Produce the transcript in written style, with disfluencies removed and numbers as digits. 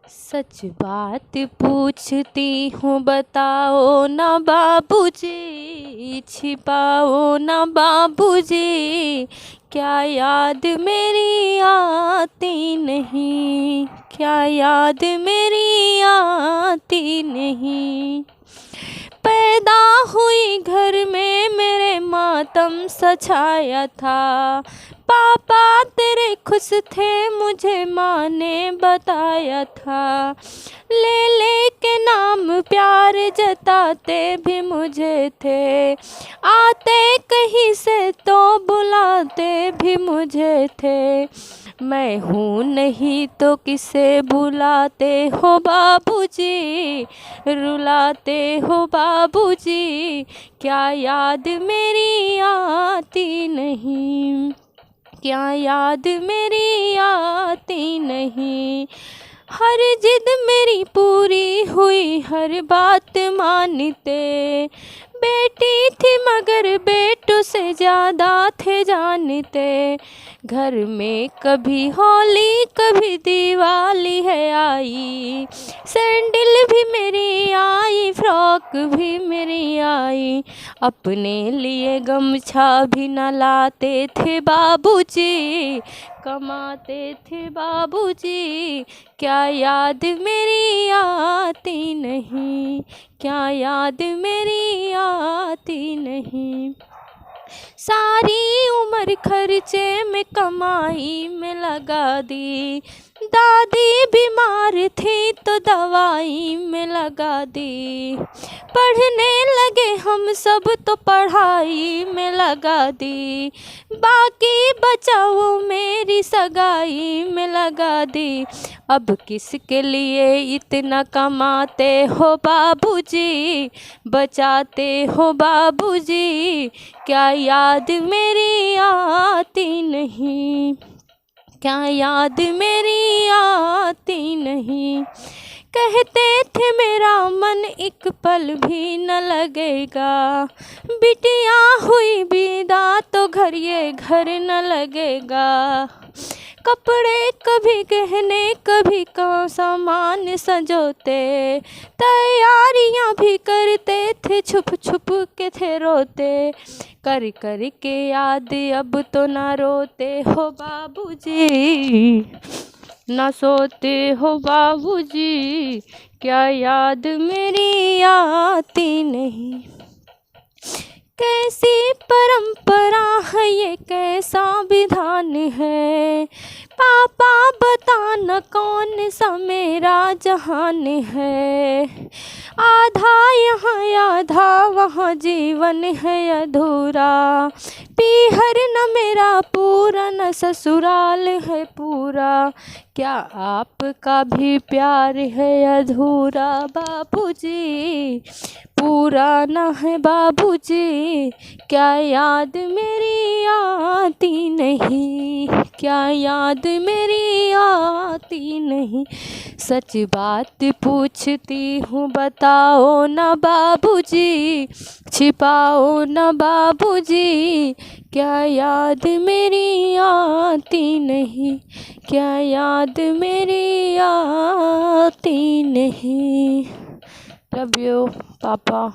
सच बात पूछती हूँ बताओ ना बाबूजी, छिपाओ ना बाबूजी, क्या याद मेरी आती नहीं, क्या याद मेरी आती नहीं। पैदा हुई घर में मेरे मातम सा छाया था, पापा तेरे खुश थे मुझे माँ ने बताया था। ले ले के नाम प्यार जताते भी मुझे थे, आते कहीं से तो बुलाते भी मुझे थे। मैं हूँ नहीं तो किसे बुलाते हो बाबूजी, रुलाते हो बाबूजी, क्या याद मेरी आती नहीं, क्या याद मेरी आती नहीं। हर जिद मेरी पूरी हुई हर बात मानते, बेटी थी मगर बेटों से ज़्यादा थे जानते। घर में कभी होली कभी दिवाली है आई, सैंडल भी मेरी आई फ्रॉक भी मेरी आई। अपने लिए गमछा भी न लाते थे बाबूजी, कमाते थे बाबूजी, क्या याद मेरी आती नहीं, क्या याद मेरी आती नहीं। सारी उम्र खर्चे में कमाई में लगा दी, दादी बीमार थी तो दवाई में लगा दी। पढ़ने लगे हम सब तो पढ़ाई में लगा दी, बाकी बचाओ मेरी सगाई में लगा दी। अब किसके लिए इतना कमाते हो बाबूजी, बचाते हो बाबूजी, क्या याद मेरी आती नहीं, क्या याद मेरी आती नहीं। कहते थे मेरा मन एक पल भी न लगेगा, बिटिया हुई विदा तो घर ये घर न लगेगा। कपड़े कभी गहने कभी का सामान सजोते, तैयारियां भी करते थे छुप छुप के थे रोते। कर कर के याद अब तो ना रोते हो बाबूजी, ना सोते हो बाबूजी, क्या याद मेरी आती नहीं। कैसी परंपरा है ये कैसा विधान है, पापा बताना कौन सा मेरा जहान है। आधा यहाँ आधा वहाँ जीवन है अधूरा, पीहर न मेरा पूरा न ससुराल है पूरा। क्या आपका भी प्यार है अधूरा बाबूजी, पूरा न है बाबूजी, क्या याद मेरी आती नहीं, क्या याद मेरी आती नहीं। सच बात पूछती हूँ बताओ ना बाबूजी, छिपाओ ना बाबूजी, क्या याद मेरी आती नहीं, क्या याद मेरी आती नहीं। लव यू पापा।